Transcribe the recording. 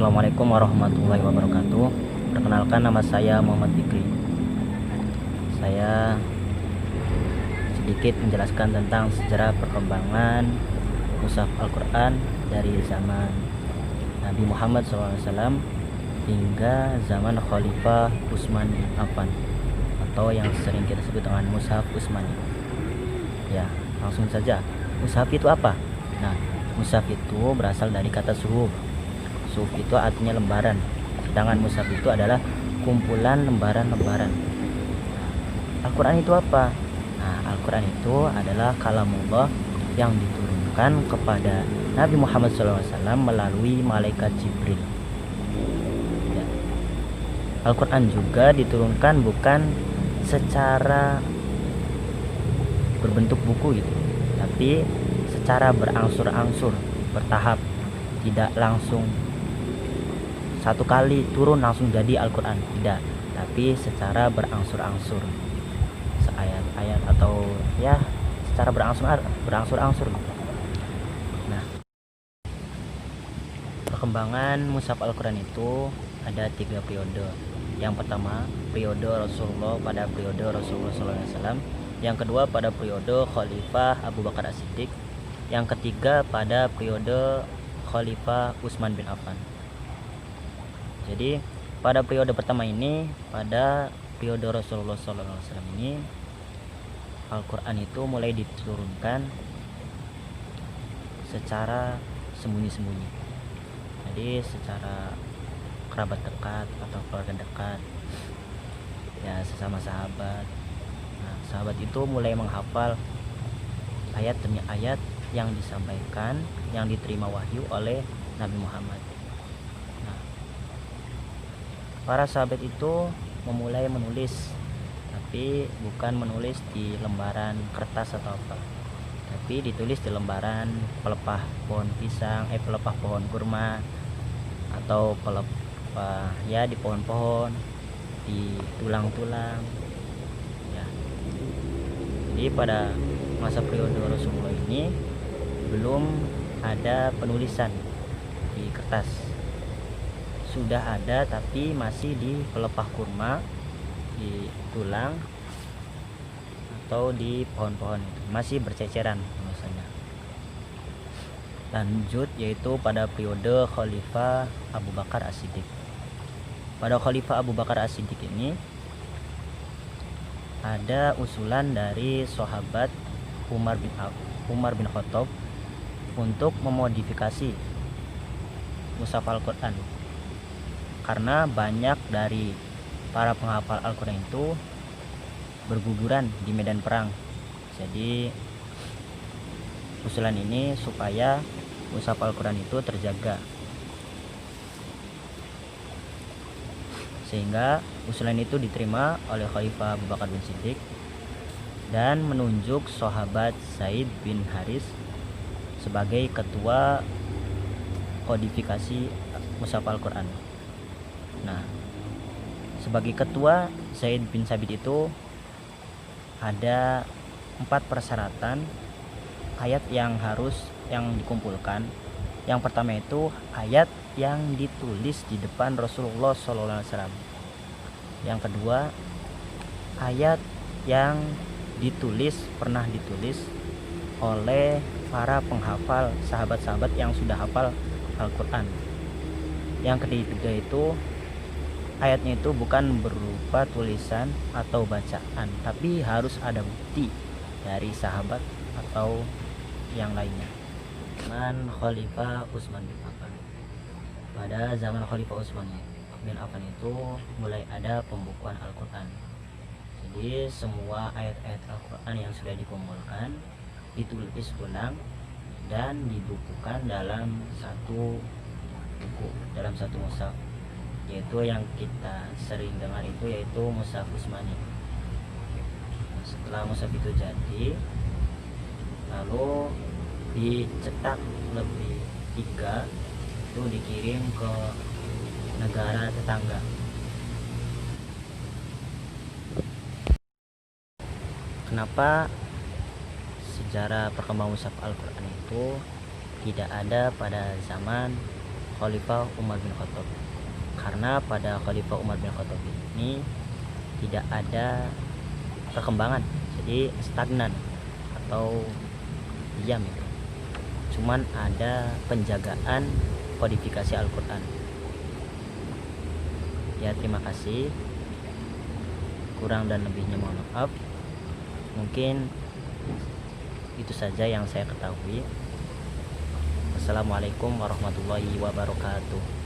Assalamualaikum warahmatullahi wabarakatuh. Perkenalkan, nama saya Muhammad Fikri. Saya sedikit menjelaskan tentang sejarah perkembangan mushaf Al-Quran dari zaman Nabi Muhammad SAW hingga zaman Khalifah Utsman bin Affan, atau yang sering kita sebut dengan mushaf Utsmani. Ya, langsung saja. Mushaf itu apa? Nah, mushaf itu berasal dari kata suhuf. Suhuf itu artinya lembaran, sedangkan mushaf itu adalah kumpulan lembaran-lembaran. Al-Quran itu apa? Nah, Al-Quran itu adalah kalamullah yang diturunkan kepada Nabi Muhammad SAW melalui malaikat Jibril. Ya. Al-Quran juga diturunkan bukan secara berbentuk buku gitu, tapi secara berangsur-angsur, bertahap, tidak langsung satu kali turun langsung jadi Al-Quran, tidak, tapi secara berangsur-angsur, seayat-ayat atau ya secara berangsur-angsur. Nah, perkembangan mushaf Al-Quran itu ada 3 periode. Yang pertama, periode Rasulullah pada periode Rasulullah SAW. Yang kedua, pada periode Khalifah Abu Bakar As-Siddiq. Yang ketiga, pada periode Khalifah Utsman bin Affan. Jadi pada periode pertama ini, pada periode Rasulullah SAW ini, Al-Quran itu mulai diturunkan secara sembunyi-sembunyi. Jadi secara kerabat dekat atau keluarga dekat, ya sesama sahabat. Nah, sahabat itu mulai menghafal ayat demi ayat yang disampaikan, yang diterima wahyu oleh Nabi Muhammad. Para sahabat itu memulai menulis, tapi bukan menulis di lembaran kertas atau apa, tapi ditulis di lembaran pelepah pohon pisang, pelepah pohon kurma, atau pelepah ya di pohon-pohon, di tulang-tulang ya. Jadi pada masa periode Rasulullah ini belum ada penulisan di kertas. Sudah ada, tapi masih di pelepah kurma, di tulang, atau di pohon-pohon itu masih berceceran tulisannya. Lanjut, yaitu pada periode Khalifah Abu Bakar As-Siddiq. Pada Khalifah Abu Bakar As-Siddiq ini ada usulan dari sahabat Umar bin Khattab untuk memodifikasi mushaf Al-Quran, karena banyak dari para penghafal Al-Quran itu berguguran di medan perang. Jadi usulan ini supaya mushaf Al-Quran itu terjaga, sehingga usulan itu diterima oleh Khalifah Abu Bakar bin Siddiq dan menunjuk sahabat Zaid bin Haris sebagai ketua kodifikasi mushaf Al-Quran. Nah, sebagai ketua, Zaid bin Sabit itu ada 4 persyaratan ayat yang dikumpulkan. Yang pertama itu ayat yang ditulis di depan Rasulullah SAW. Yang kedua, ayat yang pernah ditulis oleh para penghafal, sahabat-sahabat yang sudah hafal Al-Quran. Yang ketiga itu ayatnya itu bukan berupa tulisan atau bacaan, tapi harus ada bukti dari sahabat atau yang lainnya. Zaman Khalifah Utsman bin Affan. Pada zaman Khalifah Utsman bin Affan itu mulai ada pembukuan Al-Quran. Jadi semua ayat-ayat Al-Quran yang sudah dikumpulkan ditulis ulang dan dibukukan dalam satu buku, dalam satu mushaf, yaitu yang kita sering dengar itu yaitu mushaf Utsmani. Setelah mushaf itu jadi, lalu dicetak lebih 3, itu dikirim ke negara tetangga. Kenapa sejarah perkembangan mushaf Al-Quran itu tidak ada pada zaman Khalifah Umar bin Khattab, karena pada Khalifah Umar bin Khattab ini tidak ada perkembangan, jadi stagnan atau diam itu, cuman ada penjagaan kodifikasi Al-Quran. Ya, terima kasih, kurang dan lebihnya mohon maaf. Mungkin itu saja yang saya ketahui. Wassalamualaikum warahmatullahi wabarakatuh.